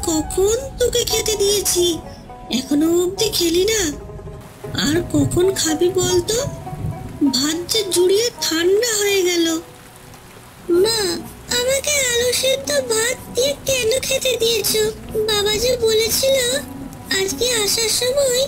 কখন তোকে খেতে দিয়েছি, এখনো অবধি খেলি না? আর কখন খাবি বলতো? ভাত যে জুড়িয়ে ঠান্ডা হয়ে গেল। মা, আমাকে আলু সেদ্ধ ভাত দিয়ে কেন খেতে দিয়েছো? বাবা যে বলেছিল আজকে আসার সময়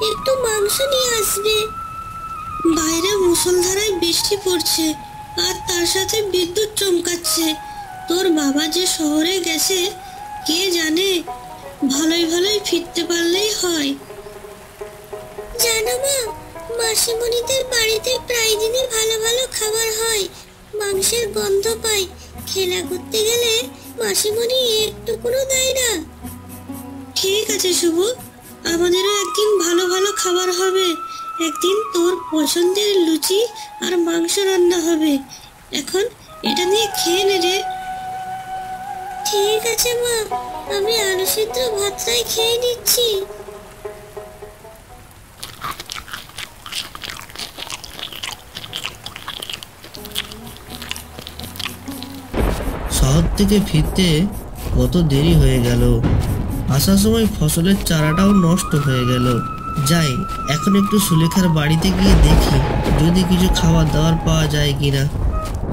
একটু মাংস নিয়ে আসবে। বাইরে মুষলধারায় বৃষ্টি পড়ছে, আর তার সাথে বিদ্যুৎ চমকাচ্ছে। তোর বাবা যে শহরে গেছে, কে জানে, ভালোই ভালোই ফিরতে পারলেই হয়। জানো মা, মাসিমণিদের বাড়িতে প্রায় দিনই ভালো ভালো খাবার হয়, মাংসের গন্ধ পাই। খেলা করতে গেলে মাসিমণি একটুকুনো দেয় না। ঠিক আছে শুভ, আমাদেরও একদিন ভালো ভালো খাবার হবে। একদিন তোর পছন্দের লুচি আর মাংস রান্না হবে। এখন এটা নিয়ে খেয়ে নে রে। ঠিক আছে মা, আমি আলু সিদ্ধ ভাতটাই খেয়ে নিচ্ছি। শহর থেকে ফিরতে কত দেরি হয়ে গেল। আসার সময় ফসলের চারাটাও নষ্ট হয়ে গেল। যাই, এখন একটু সুলেখার বাড়িতে গিয়ে দেখি যদি কিছু খাবার দাবার পাওয়া যায় কিনা।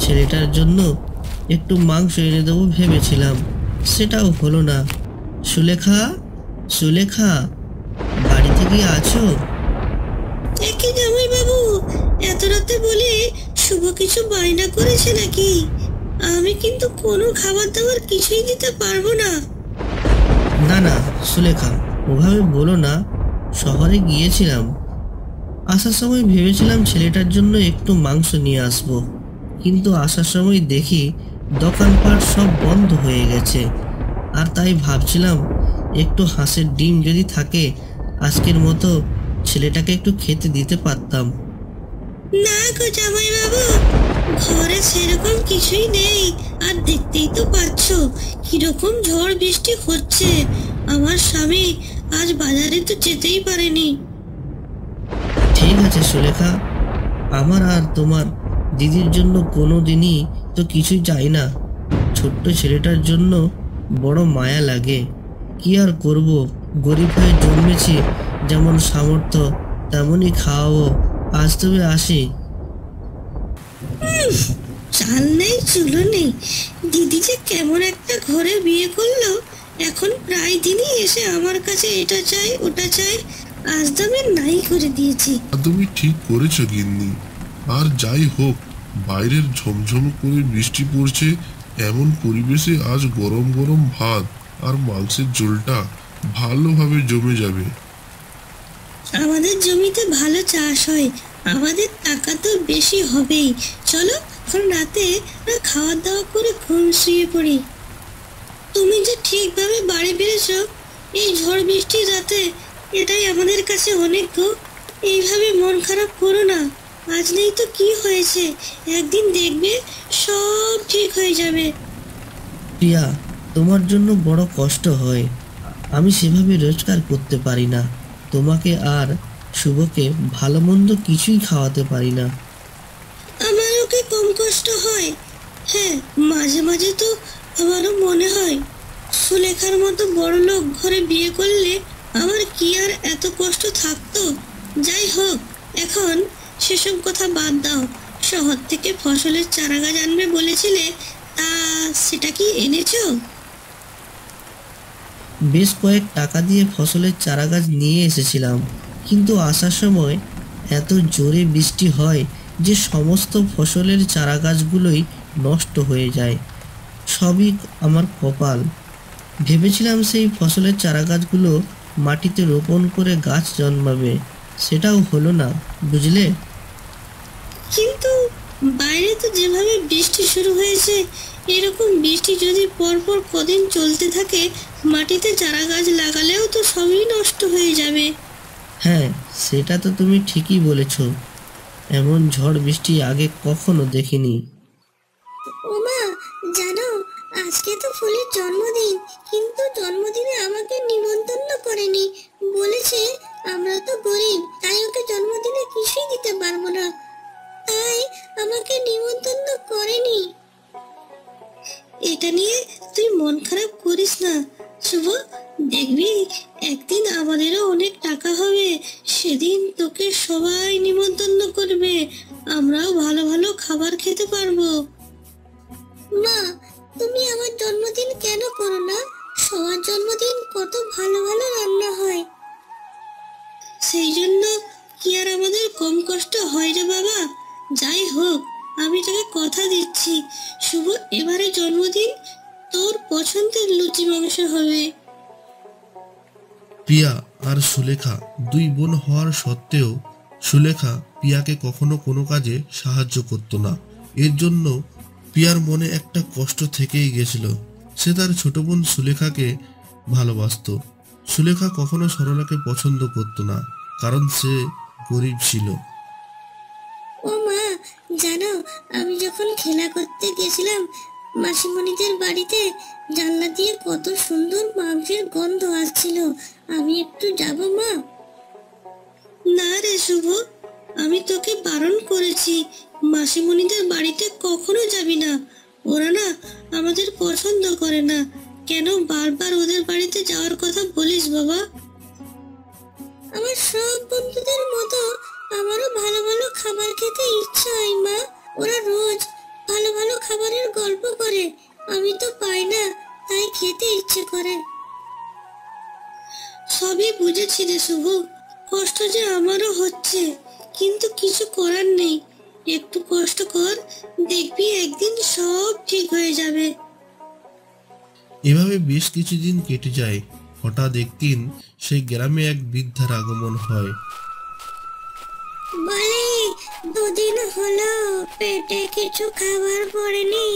ছেলেটার জন্য একটু মাংস এনে দেবো ভেবেছিলাম, সেটাও হলো না। সুলেখা, সুলেখা, বাড়িতে কি আছো? একে জামাই বাবু, এত রাতে বলে শুভ কিছু বায়না করেছে নাকি? আমি কিন্তু কোনো খাবার দাবার কিছুই দিতে পারবো না। না না সুলেখা, ওভাবে বলো না। শহরে গিয়েছিলাম, আসার সময় ভেবেছিলাম ছেলেটার জন্য একটু মাংস নিয়ে আসব, কিন্তু আসার সময় দেখি দোকানপাট সব বন্ধ হয়ে গেছে। আর তাই ভাবছিলাম একটু হাঁসের ডিম যদি থাকে, আজকের মতো ছেলেটাকে একটু খেতে দিতে পারতাম। না গো জামাই বাবু, ঘরে সেরকম কিছুই নেই। আর দেখতেই তো পাচ্ছ কিরকম ঝড় বৃষ্টি হচ্ছে। আমার স্বামী আজ বাজারে তো যেতেই পারেনি। ঠিক আছে সুলেখা, আমার আর তোমার দিদির জন্য কোনো দিনই তো কিছুই চাই না। ছোট্ট ছেলেটার জন্য বড় মায়া লাগে। কি আর করব, গরিব হয়ে জন্মেছি, যেমন সামর্থ্য তেমনই খাওয়াবো। আজ তবে আসি। চাল নেই চুলো নেই, দিদি যে কেমন একটা ঘরে বিয়ে করলো। এখন প্রায় দিনই এসে আমার কাছে এটা চাই ওটা চাই। আজ দামে নাই করে দিয়েছি। তুমি ঠিক করেছো গিন্নি। আর যাই হোক, বাইরের ঝমঝম করে বৃষ্টি পড়ছে, এমন পরিবেশে আজ গরম গরম ভাত আর মাংসের ঝোলটা ভালোভাবে জমে যাবে। আমাদের জমিতে ভালো চাষ হয়, আমাদের টাকা তো বেশি হবেই। চলো এখন রাতে খাওয়া দাওয়া করে ঘুম শুয়ে পড়ি। তুমি যে ঠিকভাবে বাড়ি ফিরেছো এই ঝড় বৃষ্টির রাতে, এটাই আমাদের কাছে অনেক গো। এইভাবে মন খারাপ করো না। আজ নেই তো কি হয়েছে, একদিন দেখবে সব ঠিক হয়ে যাবে। প্রিয়া, তোমার জন্য বড় কষ্ট হয়। আমি সেভাবে রোজগার করতে পারি না, তোমাকে আর শুভকে ভালো মন্দ কিছুই খাওয়াতে পারি না। আমারও কি কম কষ্ট হয়? হ্যাঁ, মাঝে মাঝে তো আমারও মনে হয় সুলেখার মতো বড় লোক ঘরে বিয়ে করলে আমার কি আর এত কষ্ট থাকতো। যাই হোক, এখন সেসব কথা বাদ দাও। শহর থেকে ফসলের চারাগাছ আনবে বলেছিলে, তা সেটা কি এনেছো? বেশ কয়েক টাকা দিয়ে ফসলের চারাগাছ নিয়ে এসেছিলাম, কিন্তু আসার সময় এত জোরে বৃষ্টি হয় যে সমস্ত ফসলের চারাগাছগুলোই নষ্ট হয়ে যায়। সবই আমার কপাল। ভেবেছিলাম সেই ফসলের চারাগাছগুলো মাটিতে রোপণ করে গাছ জন্মাবে, সেটাও হলো না, বুঝলে? কিন্তু বাইরে তো যেভাবে বৃষ্টি শুরু হয়েছে, এরকম বৃষ্টি যদি পরপর কদিন চলতে থাকে, মাটিতে চারা গাছ লাগালেও তো সবই নষ্ট হয়ে যাবে। হ্যাঁ, সেটা তো তুমি ঠিকই বলেছ। এমন ঝড় বৃষ্টি আগে কখনো দেখিনি। ওমা, জানো আজকে তো ফুলের জন্মদিন, কিন্তু জন্মদিনে আমাকে নিমন্ত্রণ করেনি। বলেছে আমরা তো গরিব, তাই ওকে জন্মদিনে কিছুই দিতে পারবো না, তাই আমাকে নিমন্ত্রণ করেনি। এটা নিয়ে তুই মন খারাপ করিস না শুভ, সবাই নিমন্ত্রণ করবে, আমরাও ভালো ভালো খাবার খেতে পারবো। মা, তুমি আমার জন্মদিন কেন করো না? সবার জন্মদিন কত ভালো ভালো রান্না হয়। সেই জন্য কি আর আমাদের কম কষ্ট হয় রে বাবা? যাই হোক, আমি তোকে কথা দিচ্ছি, শুভ এবারে জন্মদিন তোর পছন্দের লুচি মাংস হবে। পিয়া আর সুলেখা দুই বোন হওয়ার সত্ত্বেও সুলেখা পিয়াকে কখনো কোনো কাজে সাহায্য করত না। এর জন্য পিয়ার মনে একটা কষ্ট থেকেই গেছিল। সে তার ছোট বোন সুলেখাকে ভালোবাসতো। সুলেখা কখনো সরলাকে পছন্দ করত না, কারণ সে গরিব ছিল। ও মা, জানো আমি যখন খেলা করতে গেছিলাম মাসিমণিদের বাড়িতে, জানলা দিয়ে কত সুন্দর মাংসের গন্ধ আসছিল। আমি একটু যাব মা? না রে শুভ, আমি তোকে বারণ করেছি, মাসিমণিদের বাড়িতে কখনো যাবি না। ওরা না আমাদের পছন্দ করে না। কেন বারবার ওদের বাড়িতে যাওয়ার কথা বলিস বাবা? আমার সব বন্ধুদের মতো আমারও ভালো ভালো খাবার খেতে ইচ্ছা হয় মা। ওরা রোজ ভালো ভালো খাবারের গল্প করে, আমি তো পাই না, তাই খেতে ইচ্ছে করে। সবই বুঝেছি রে শুভ, কষ্ট যে আমারও হচ্ছে, কিন্তু কিছু করার নেই। একটু কষ্ট কর, দেখবি একদিন সব ঠিক হয়ে যাবে। এভাবে বেশ কিছুদিন কেটে যায়। হঠাৎ একদিন সেই গ্রামে এক বৃদ্ধার আগমন হয়। বলে, দুদিন হলো পেটে কিছু খাবার পড়েনি,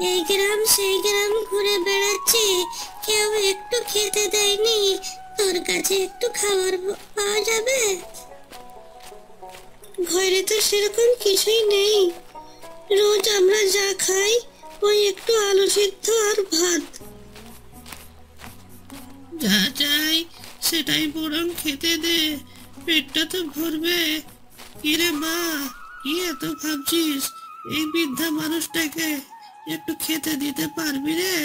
এই গ্রাম সেই গ্রাম ঘুরে বেড়াচ্ছি, কেউ একটু খেতে দেয়নি। তোর কাছে একটু খাবার পাওয়া যাবে? ঘরে তো সেরকম কিছুই নেই, রোজ আমরা যা খাই ওই একটু আলু সিদ্ধ আর ভাত। যা চাই সেটাই বরং খেতে দে, পেটটা তো ভরবে। কিরে মা, কি এত ভাবছিস? এই বৃদ্ধা মানুষটাকে একটু খেতে দিতে পারবি রে?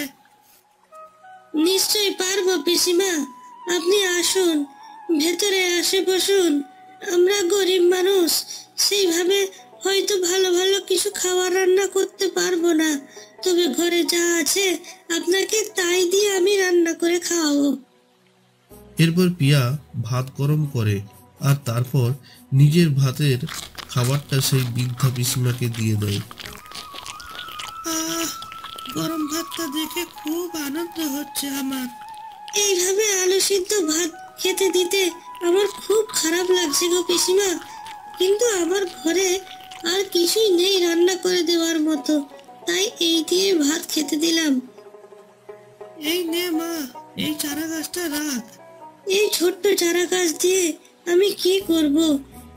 নিশ্চয়ই পারবো পিসিমা, আপনি আসুন, ভেতরে আসে বসুন। আমরা গরিব মানুষ, সেইভাবে হয়তো ভালো ভালো কিছু খাবার রান্না করতে পারবো না, তবে ঘরে যা আছে আপনাকে তাই দিয়ে আমি রান্না করে খাওয়াবো। এরপর পিয়া ভাত গরম করে আর তারপর নিজের ভাতের খাবারটা সেই বৃদ্ধা পিসিমাকে দিয়ে দেয়। গরম ভাতটা দেখে খুব আনন্দ হচ্ছে আমার। এইভাবে আলু সিদ্ধ ভাত খেতে দিতে আমার খুব খারাপ লাগছে গো পিসিমা, কিন্তু আমার ঘরে আর কিছুই নেই রান্না করে দেওয়ার মতো, তাই এই দিয়ে ভাত খেতে দিলাম। এই নে মা, এই চারা গাছটা রাখ। এই ছোট্ট চারা গাছ দিয়ে আমি কি করব?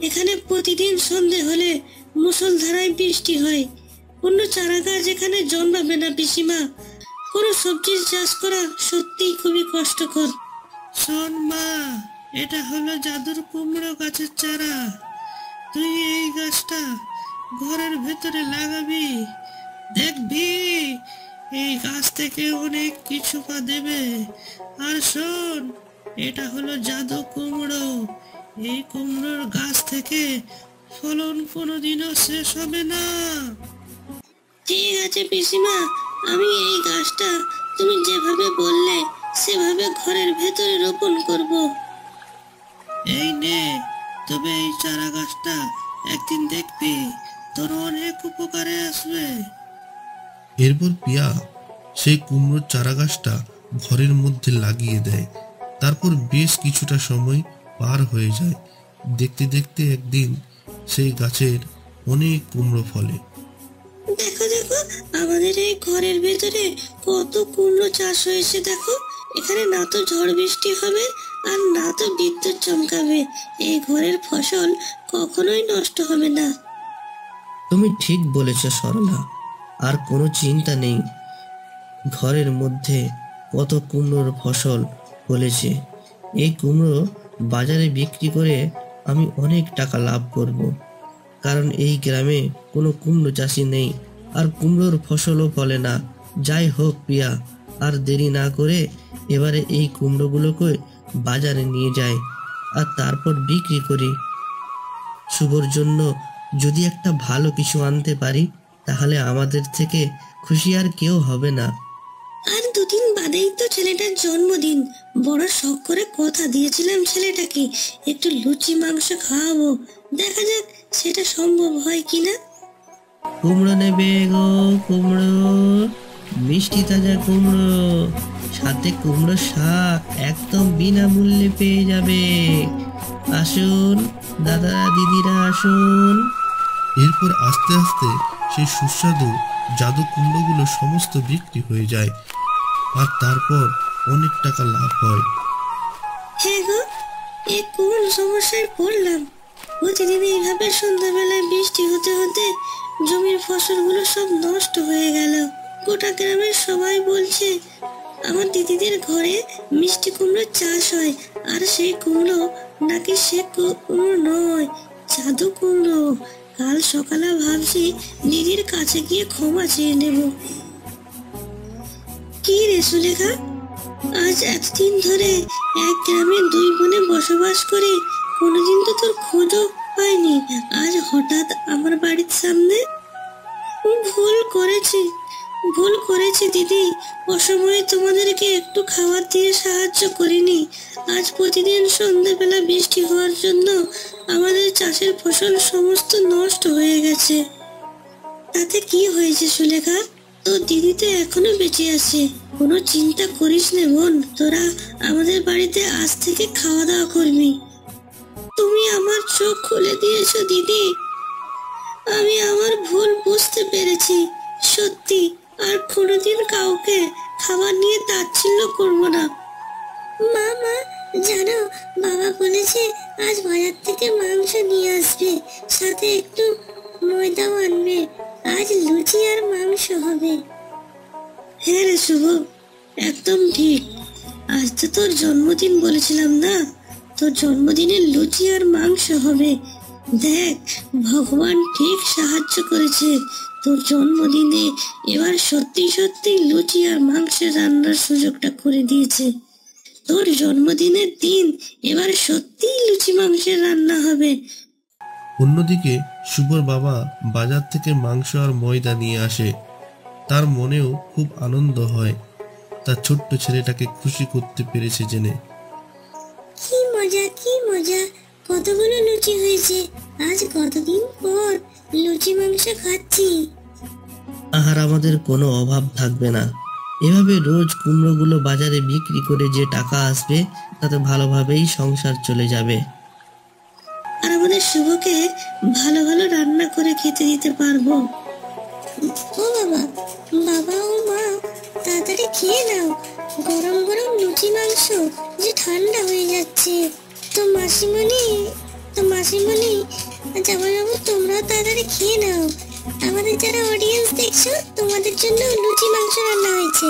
এখানে প্রতিদিন সন্ধে হলে মুষলধারায় বৃষ্টি হয়, কোনো চারা গাছ এখানে জন্মাবে না পিসিমা। কোনো সবজির চাষ করা সত্যিই খুবই কষ্টকর। শোন মা, এটা হলো জাদুর কুমড়ো গাছের চারা। তুই এই গাছটা ঘরের ভেতরে লাগাবি, দেখবি এই গাছ থেকে অনেক কিছু দেবে। আর শোন, এটা হলো জাদু কুমড়ো, এই কুমড়োর গাছ থেকে ফলন কোনোদিনও শেষ হবে না। ঠিক আছে পিসিমা, আমি এই গাছটা তুমি যেভাবে বললে সেভাবে ঘরের ভেতরে রোপণ করব। এই নে, তবে এই চারা গাছটা একদিন দেখবি তোর অনেক উপকারে আসবে। এরপর পিয়া সেই কুমড়োর চারা গাছটা ঘরের মধ্যে লাগিয়ে দেয়। তারপর বেশ কিছুটা সময় পার হয়ে যায়। দেখতে দেখতে একদিন সেই গাছের অনেক কুমড়ো ফলে। দেখো দেখো, আমাদের এই ঘরের ভেতরে কত কুমড়ো চাষ হয়েছে। দেখো, এখানে না তো ঝড় বৃষ্টি হবে আর না তো বিদ্যুৎ চমকাবে, এই ঘরের ফসল কখনোই নষ্ট হবে না। তুমি ঠিক বলেছ সরলা, আর কোনো চিন্তা নেই। ঘরের মধ্যে কত কুমড়োর ফসল ফলেছে, এই কুমড়ো বাজারে বিক্রি করে আমি অনেক টাকা লাভ করব, কারণ এই গ্রামে কোনো কুমড়ো চাষি নেই আর কুমড়োর ফসলও ফলে না। যাই হোক পিয়া, আর দেরি না করে এবারে এই কুমড়োগুলোকে বাজারে নিয়ে যাই আর তারপর বিক্রি করি। শুভর জন্য যদি একটা ভালো কিছু আনতে পারি তাহলে আমাদের থেকে খুশি আর কেউ হবে না। আর দুদিন বাদেই তো ছেলেটার জন্মদিন। বড় শখ করে কথা দিয়েছিলাম ছেলেটাকে একটু লুচি মাংস খাওয়াবো। দেখা যাক সেটা সম্ভব হয় কিনা। কুমড়ো নেবে গো কুমড়ো, মিষ্টি তাজা কুমড়ো, সাথে কুমড়ো শাক একদম বিনামূল্যে পেয়ে যাবে। আসুন দাদারা দিদিরা আসুন। এরপর আস্তে আস্তে সেই সুস্বাদু জাদু কুমড়োগুলো সমস্ত বিক্রি হয়ে যায়, আর তারপর অনেক টাকা লাভ হয়। হ্যাঁ গো, এ কোন সমস্যায় পড়লাম। প্রতিদিন এইভাবে সন্ধ্যাবেলায় বৃষ্টি হতে হতে জমির ফসলগুলো সব নষ্ট হয়ে গেল। গোটা গ্রামের সবাই বলছে আমার দিদিদের ঘরে মিষ্টি কুমড়ো চাষ হয়, আর সেই কুমড়ো নাকি সে কুমড়ো নয়, জাদু কুমড়ো। কাল সকালে ভাবছি দিদির কাছে গিয়ে ক্ষমা চেয়ে নেব। কি রে সুলেখা, আজ এতদিন ধরে এক গ্রামে দুই বোনে বসবাস করে কোনোদিন তো তোর খোঁজও পাইনি, আজ হঠাৎ আমার বাড়ির সামনে? ভুল করেছি দিদি। অসময়ে তোমাদেরকে একটু খাবার দিয়ে সাহায্য করিনি। আজ প্রতিদিন সন্ধ্যাবেলা বৃষ্টি হওয়ার জন্য আমাদের চাষের ফসল সমস্ত নষ্ট হয়ে গেছে। তাতে কি হয়েছে সুলেখা, তোর দিদি তো এখনো বেঁচে আছে। কোনো চিন্তা করিস না বোন, তোরা আমাদের বাড়িতে আজ থেকে খাওয়া দাওয়া করবি। তুমি আমার চোখ খুলে দিয়েছো দিদি। আমি আমার ভুল বুঝতে পেরেছি। সত্যি আর কোনোদিন কাউকে খাবার নিয়ে তাচ্ছিল্য করবো না। মা, জানো বাবা বলেছে আজ বাজার থেকে মাংস নিয়ে আসবে, সাথে একটু ময়দাও আনবে। আজ লুচি আর মাংস হবে। হ্যাঁ রে শুভ, একদম ঠিক। আজ তো তোর জন্মদিন বলেছিলাম না, তোর জন্মদিনে লুচি আর মাংস হবে। দেখ, ভগবান ঠিক সাহায্য করেছে। তোর জন্মদিনে এবার সত্যি সত্যি লুচি আর মাংসের রান্নার সুযোগটা করে দিয়েছে। তোর জন্মদিনের দিন এবার সত্যি লুচি মাংসের রান্না হবে। অন্যদিকে শুভর বাবা বাজার থেকে মাংস আর ময়দা নিয়ে আসে। তার মনেও খুব আনন্দ হয় তার ছোট্ট ছেলেটাকে খুশি করতে পেরেছে জেনে। কি মজা, কতগুলো লুচি হয়েছে। আজ কতদিন পর লুচি মাংস খাচ্ছি। আর আমাদের কোনো অভাব থাকবে না। এভাবে রোজ কুমড়োগুলো বাজারে বিক্রি করে যে টাকা আসবে তাতে ভালোভাবেই সংসার চলে যাবে। আর আমাদের শুভকে ভালো ভালো রান্না করে খেতে দিতে পারবো। ও বাবা ও মা, তাড়াতাড়ি খেয়ে নাও। গরম গরম লুচি মাংস যে ঠান্ডা হয়ে যাচ্ছে। তো মাসিমণি জামাইবাবু, তোমরাও তাড়াতাড়ি খেয়ে নাও। আমাদের যারা অডিয়েন্স দেখছো, তোমাদের জন্য লুচি মাংস রান্না হয়েছে।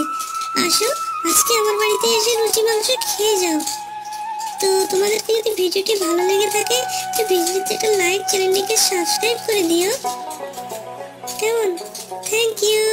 আসো, আজকে আমার বাড়িতে এসে লুচি মাংস খেয়ে যাও। তো তোমাদেরকে যদি ভিডিওটি ভালো লেগে থাকে তো ভিডিওতে একটা লাইক, চ্যানেলটিকে সাবস্ক্রাইব করে দিও। কেমন? Thank you.